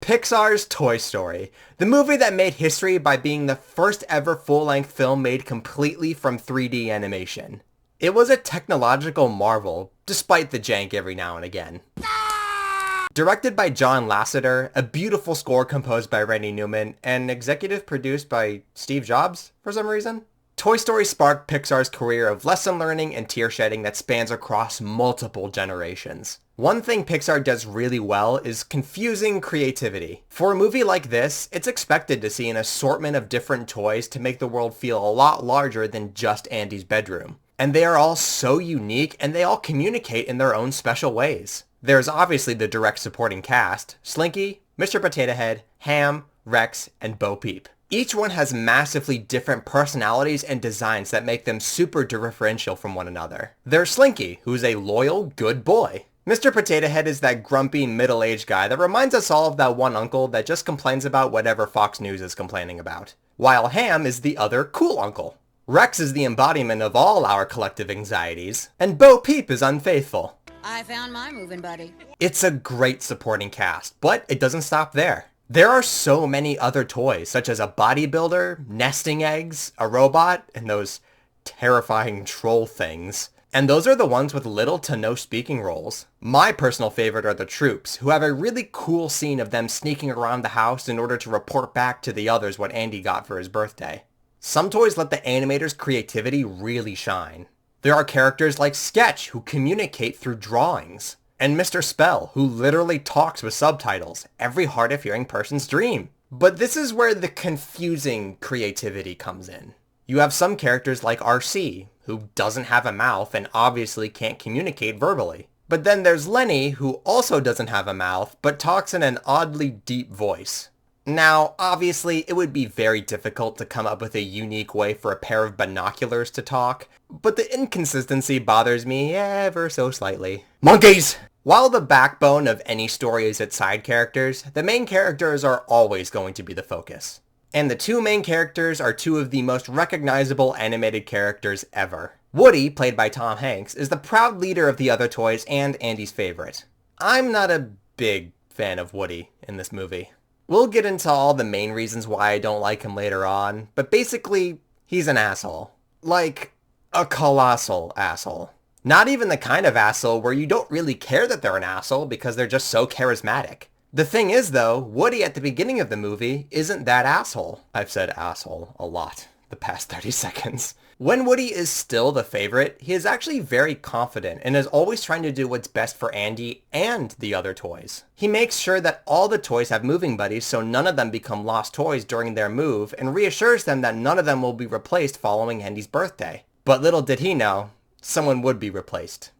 Pixar's Toy Story, the movie that made history by being the first ever full-length film made completely from 3D animation. It was a technological marvel, despite the jank every now and again. Directed by John Lasseter, a beautiful score composed by Randy Newman, and executive produced by Steve Jobs, for some reason. Toy Story sparked Pixar's career of lesson learning and tear shedding that spans across multiple generations. One thing Pixar does really well is confusing creativity. For a movie like this, it's expected to see an assortment of different toys to make the world feel a lot larger than just Andy's bedroom. And they are all so unique and they all communicate in their own special ways. There's obviously the direct supporting cast, Slinky, Mr. Potato Head, Ham, Rex, and Bo Peep. Each one has massively different personalities and designs that make them super differential from one another. There's Slinky, who's a loyal, good boy. Mr. Potato Head is that grumpy, middle-aged guy that reminds us all of that one uncle that just complains about whatever Fox News is complaining about. While Ham is the other cool uncle. Rex is the embodiment of all our collective anxieties. And Bo Peep is unfaithful. I found my moving buddy. It's a great supporting cast, but it doesn't stop there. There are so many other toys, such as a bodybuilder, nesting eggs, a robot, and those terrifying troll things. And those are the ones with little to no speaking roles. My personal favorite are the troops, who have a really cool scene of them sneaking around the house in order to report back to the others what Andy got for his birthday. Some toys let the animators' creativity really shine. There are characters like Sketch, who communicate through drawings. And Mr. Spell, who literally talks with subtitles, every hard-of-hearing person's dream. But this is where the confusing creativity comes in. You have some characters like RC, who doesn't have a mouth and obviously can't communicate verbally. But then there's Lenny, who also doesn't have a mouth, but talks in an oddly deep voice. Now, obviously, it would be very difficult to come up with a unique way for a pair of binoculars to talk, but the inconsistency bothers me ever so slightly. Monkeys! While the backbone of any story is its side characters, the main characters are always going to be the focus. And the two main characters are two of the most recognizable animated characters ever. Woody, played by Tom Hanks, is the proud leader of the other toys and Andy's favorite. I'm not a big fan of Woody in this movie. We'll get into all the main reasons why I don't like him later on, but basically, he's an asshole. Like, a colossal asshole. Not even the kind of asshole where you don't really care that they're an asshole because they're just so charismatic. The thing is though, Woody at the beginning of the movie isn't that asshole. I've said asshole a lot the past 30 seconds. When Woody is still the favorite, he is actually very confident and is always trying to do what's best for Andy and the other toys. He makes sure that all the toys have moving buddies so none of them become lost toys during their move and reassures them that none of them will be replaced following Andy's birthday. But little did he know, someone would be replaced.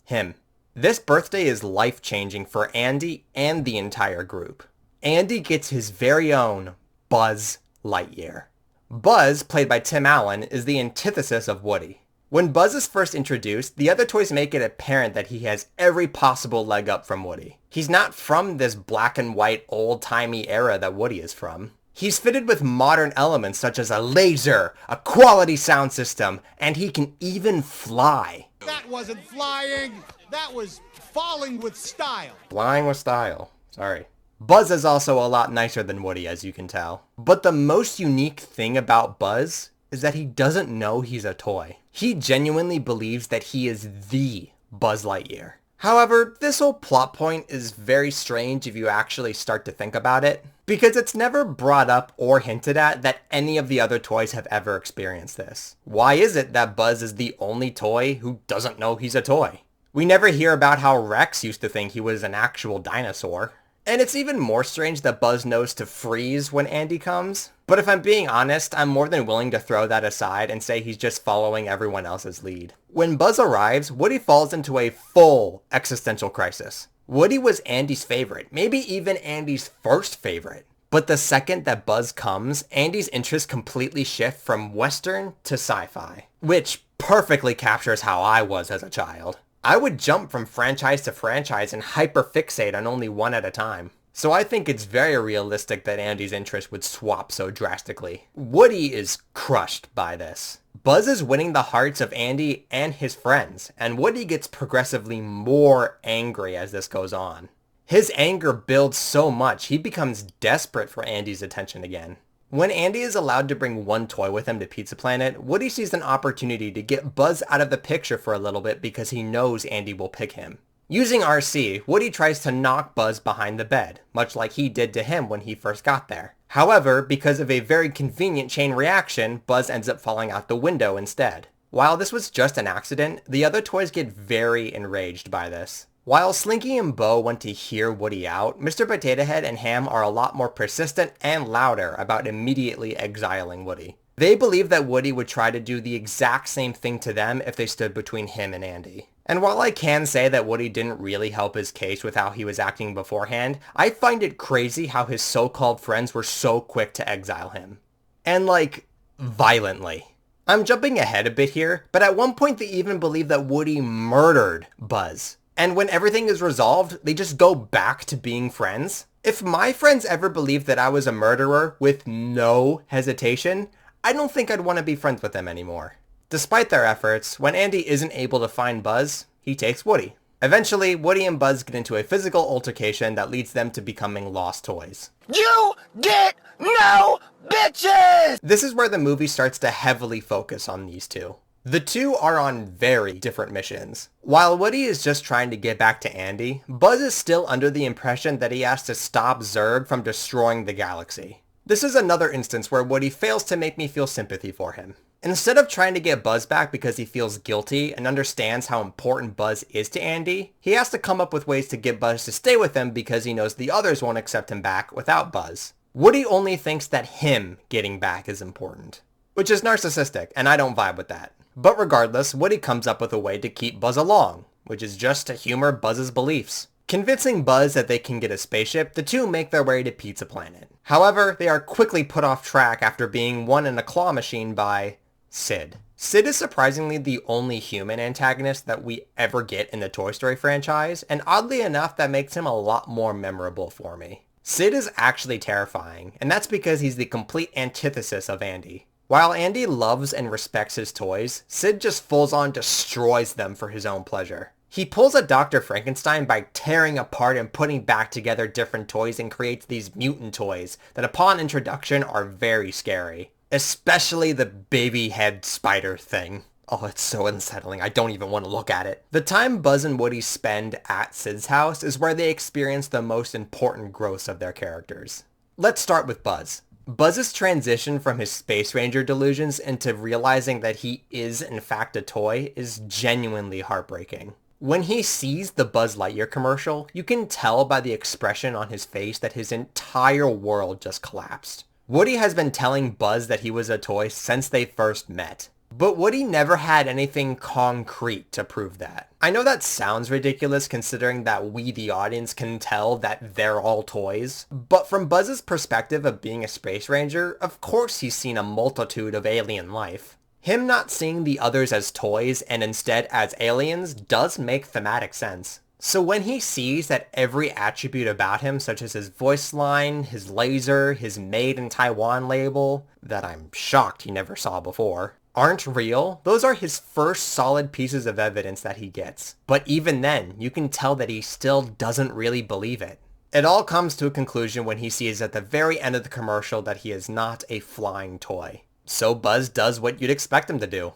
Him. This birthday is life-changing for Andy and the entire group. Andy gets his very own Buzz Lightyear. Buzz, played by Tim Allen, is the antithesis of Woody. When Buzz is first introduced, the other toys make it apparent that he has every possible leg up from Woody. He's not from this black and white old-timey era that Woody is from. He's fitted with modern elements such as a laser, a quality sound system, and he can even fly. That wasn't flying, that was falling with style. Flying with style, sorry. Buzz is also a lot nicer than Woody, as you can tell. But the most unique thing about Buzz is that he doesn't know he's a toy. He genuinely believes that he is the Buzz Lightyear. However, this whole plot point is very strange if you actually start to think about it, because it's never brought up or hinted at that any of the other toys have ever experienced this. Why is it that Buzz is the only toy who doesn't know he's a toy? We never hear about how Rex used to think he was an actual dinosaur. And it's even more strange that Buzz knows to freeze when Andy comes. But if I'm being honest, I'm more than willing to throw that aside and say he's just following everyone else's lead. When Buzz arrives, Woody falls into a full existential crisis. Woody was Andy's favorite, maybe even Andy's first favorite. But the second that Buzz comes, Andy's interests completely shift from Western to sci-fi, which perfectly captures how I was as a child. I would jump from franchise to franchise and hyperfixate on only one at a time. So I think it's very realistic that Andy's interest would swap so drastically. Woody is crushed by this. Buzz is winning the hearts of Andy and his friends, and Woody gets progressively more angry as this goes on. His anger builds so much, he becomes desperate for Andy's attention again. When Andy is allowed to bring one toy with him to Pizza Planet, Woody sees an opportunity to get Buzz out of the picture for a little bit because he knows Andy will pick him. Using RC, Woody tries to knock Buzz behind the bed, much like he did to him when he first got there. However, because of a very convenient chain reaction, Buzz ends up falling out the window instead. While this was just an accident, the other toys get very enraged by this. While Slinky and Bo want to hear Woody out, Mr. Potato Head and Ham are a lot more persistent and louder about immediately exiling Woody. They believe that Woody would try to do the exact same thing to them if they stood between him and Andy. And while I can say that Woody didn't really help his case with how he was acting beforehand, I find it crazy how his so-called friends were so quick to exile him. And like, violently. I'm jumping ahead a bit here, but at one point they even believe that Woody murdered Buzz. And when everything is resolved, they just go back to being friends. If my friends ever believed that I was a murderer with no hesitation, I don't think I'd want to be friends with them anymore. Despite their efforts, when Andy isn't able to find Buzz, he takes Woody. Eventually, Woody and Buzz get into a physical altercation that leads them to becoming lost toys. You get no bitches! This is where the movie starts to heavily focus on these two. The two are on very different missions. While Woody is just trying to get back to Andy, Buzz is still under the impression that he has to stop Zurg from destroying the galaxy. This is another instance where Woody fails to make me feel sympathy for him. Instead of trying to get Buzz back because he feels guilty and understands how important Buzz is to Andy, he has to come up with ways to get Buzz to stay with him because he knows the others won't accept him back without Buzz. Woody only thinks that him getting back is important, which is narcissistic, and I don't vibe with that. But regardless, Woody comes up with a way to keep Buzz along, which is just to humor Buzz's beliefs. Convincing Buzz that they can get a spaceship, the two make their way to Pizza Planet. However, they are quickly put off track after being won in a claw machine by Sid. Sid is surprisingly the only human antagonist that we ever get in the Toy Story franchise, and oddly enough, that makes him a lot more memorable for me. Sid is actually terrifying, and that's because he's the complete antithesis of Andy. While Andy loves and respects his toys, Sid just full on destroys them for his own pleasure. He pulls a Dr. Frankenstein by tearing apart and putting back together different toys and creates these mutant toys that upon introduction are very scary. Especially the baby head spider thing. Oh, it's so unsettling. I don't even want to look at it. The time Buzz and Woody spend at Sid's house is where they experience the most important growth of their characters. Let's start with Buzz. Buzz's transition from his Space Ranger delusions into realizing that he is in fact a toy is genuinely heartbreaking. When he sees the Buzz Lightyear commercial, you can tell by the expression on his face that his entire world just collapsed. Woody has been telling Buzz that he was a toy since they first met. But Woody never had anything concrete to prove that. I know that sounds ridiculous considering that we, the audience, can tell that they're all toys. But from Buzz's perspective of being a Space Ranger, of course he's seen a multitude of alien life. Him not seeing the others as toys and instead as aliens does make thematic sense. So when he sees that every attribute about him, such as his voice line, his laser, his Made in Taiwan label, that I'm shocked he never saw before, aren't real, those are his first solid pieces of evidence that he gets. But even then, you can tell that he still doesn't really believe it. It all comes to a conclusion when he sees at the very end of the commercial that he is not a flying toy. So Buzz does what you'd expect him to do.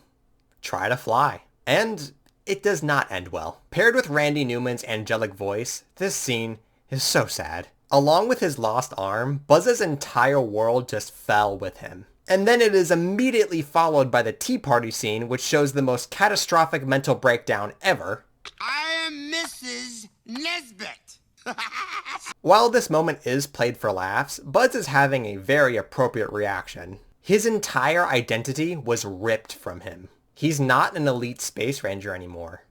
Try to fly. And it does not end well. Paired with Randy Newman's angelic voice, this scene is so sad. Along with his lost arm, Buzz's entire world just fell with him. And then it is immediately followed by the Tea Party scene, which shows the most catastrophic mental breakdown ever. I am Mrs. Nesbit. While this moment is played for laughs, Buzz is having a very appropriate reaction. His entire identity was ripped from him. He's not an elite Space Ranger anymore.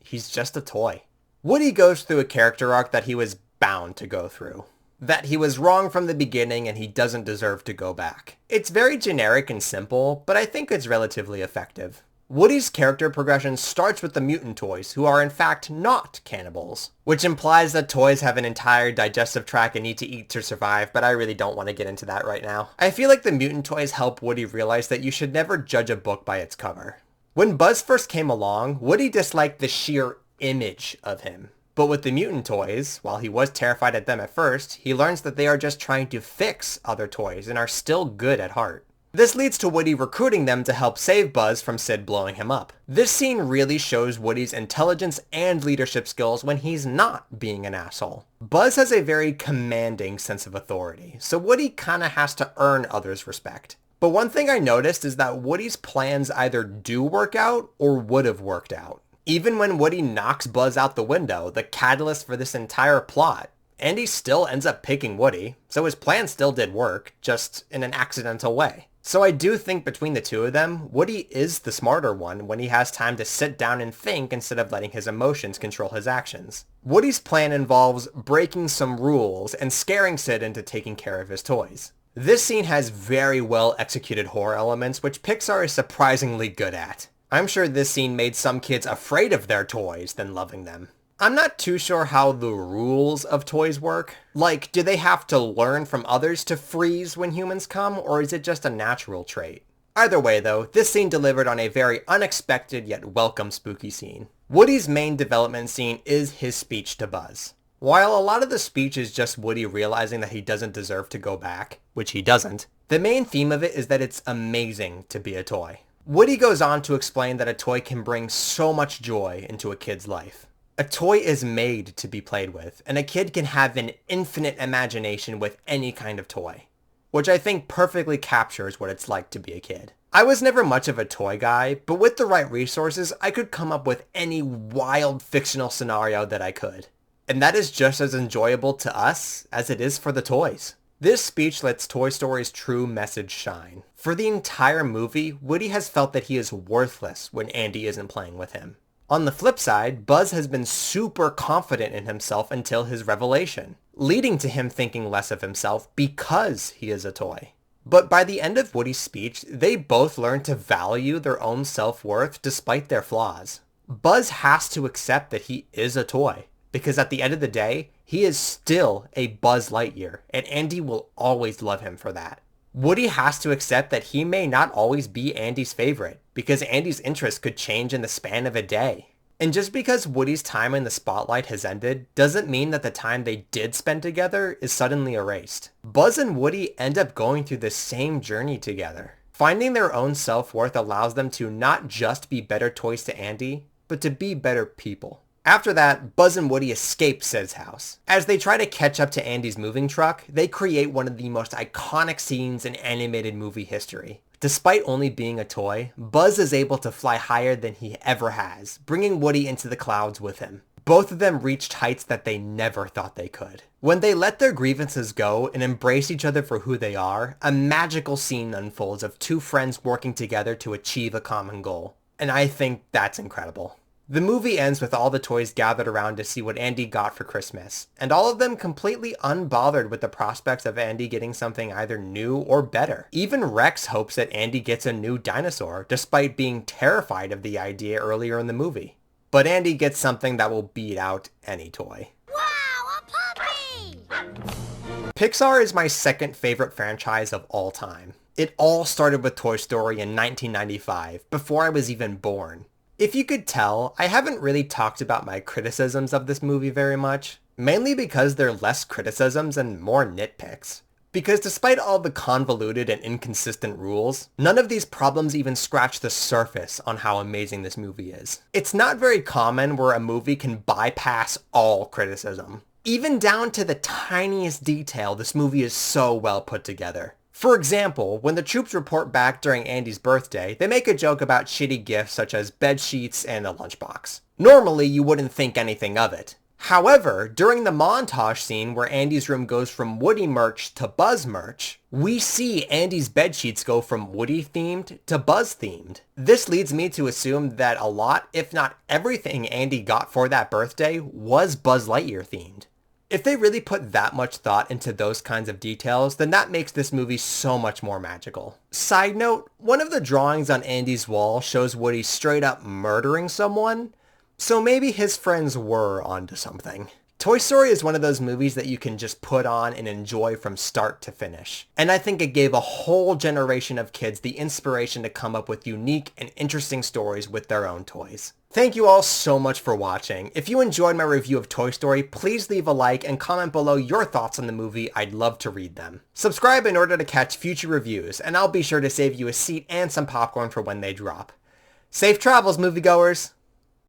He's just a toy. Woody goes through a character arc that he was bound to go through. That he was wrong from the beginning and he doesn't deserve to go back. It's very generic and simple, but I think it's relatively effective. Woody's character progression starts with the mutant toys, who are in fact not cannibals, which implies that toys have an entire digestive tract and need to eat to survive, but I really don't want to get into that right now. I feel like the mutant toys help Woody realize that you should never judge a book by its cover. When Buzz first came along, Woody disliked the sheer image of him. But with the mutant toys, while he was terrified at them at first, he learns that they are just trying to fix other toys and are still good at heart. This leads to Woody recruiting them to help save Buzz from Sid blowing him up. This scene really shows Woody's intelligence and leadership skills when he's not being an asshole. Buzz has a very commanding sense of authority, so Woody kinda has to earn others' respect. But one thing I noticed is that Woody's plans either do work out or would have worked out. Even when Woody knocks Buzz out the window, the catalyst for this entire plot, Andy still ends up picking Woody, so his plan still did work, just in an accidental way. So I do think between the two of them, Woody is the smarter one when he has time to sit down and think instead of letting his emotions control his actions. Woody's plan involves breaking some rules and scaring Sid into taking care of his toys. This scene has very well executed horror elements, which Pixar is surprisingly good at. I'm sure this scene made some kids afraid of their toys than loving them. I'm not too sure how the rules of toys work. Like, do they have to learn from others to freeze when humans come, or is it just a natural trait? Either way though, this scene delivered on a very unexpected yet welcome spooky scene. Woody's main development scene is his speech to Buzz. While a lot of the speech is just Woody realizing that he doesn't deserve to go back, which he doesn't, the main theme of it is that it's amazing to be a toy. Woody goes on to explain that a toy can bring so much joy into a kid's life. A toy is made to be played with, and a kid can have an infinite imagination with any kind of toy, which I think perfectly captures what it's like to be a kid. I was never much of a toy guy, but with the right resources, I could come up with any wild fictional scenario that I could. And that is just as enjoyable to us as it is for the toys. This speech lets Toy Story's true message shine. For the entire movie, Woody has felt that he is worthless when Andy isn't playing with him. On the flip side, Buzz has been super confident in himself until his revelation, leading to him thinking less of himself because he is a toy. But by the end of Woody's speech, they both learn to value their own self-worth despite their flaws. Buzz has to accept that he is a toy, because at the end of the day, he is still a Buzz Lightyear, and Andy will always love him for that. Woody has to accept that he may not always be Andy's favorite, because Andy's interests could change in the span of a day. And just because Woody's time in the spotlight has ended, doesn't mean that the time they did spend together is suddenly erased. Buzz and Woody end up going through the same journey together. Finding their own self-worth allows them to not just be better toys to Andy, but to be better people. After that, Buzz and Woody escape Sid's house. As they try to catch up to Andy's moving truck, they create one of the most iconic scenes in animated movie history. Despite only being a toy, Buzz is able to fly higher than he ever has, bringing Woody into the clouds with him. Both of them reached heights that they never thought they could. When they let their grievances go and embrace each other for who they are, a magical scene unfolds of two friends working together to achieve a common goal. And I think that's incredible. The movie ends with all the toys gathered around to see what Andy got for Christmas, and all of them completely unbothered with the prospects of Andy getting something either new or better. Even Rex hopes that Andy gets a new dinosaur, despite being terrified of the idea earlier in the movie. But Andy gets something that will beat out any toy. Wow, a puppy! Pixar is my second favorite franchise of all time. It all started with Toy Story in 1995, before I was even born. If you could tell, I haven't really talked about my criticisms of this movie very much, mainly because they're less criticisms and more nitpicks. Because despite all the convoluted and inconsistent rules, none of these problems even scratch the surface on how amazing this movie is. It's not very common where a movie can bypass all criticism. Even down to the tiniest detail, this movie is so well put together. For example, when the troops report back during Andy's birthday, they make a joke about shitty gifts such as bed sheets and a lunchbox. Normally, you wouldn't think anything of it. However, during the montage scene where Andy's room goes from Woody merch to Buzz merch, we see Andy's bed sheets go from Woody themed to Buzz themed. This leads me to assume that a lot, if not everything Andy got for that birthday was Buzz Lightyear themed. If they really put that much thought into those kinds of details, then that makes this movie so much more magical. Side note, one of the drawings on Andy's wall shows Woody straight up murdering someone, so maybe his friends were onto something. Toy Story is one of those movies that you can just put on and enjoy from start to finish. And I think it gave a whole generation of kids the inspiration to come up with unique and interesting stories with their own toys. Thank you all so much for watching. If you enjoyed my review of Toy Story, please leave a like and comment below your thoughts on the movie. I'd love to read them. Subscribe in order to catch future reviews, and I'll be sure to save you a seat and some popcorn for when they drop. Safe travels, moviegoers!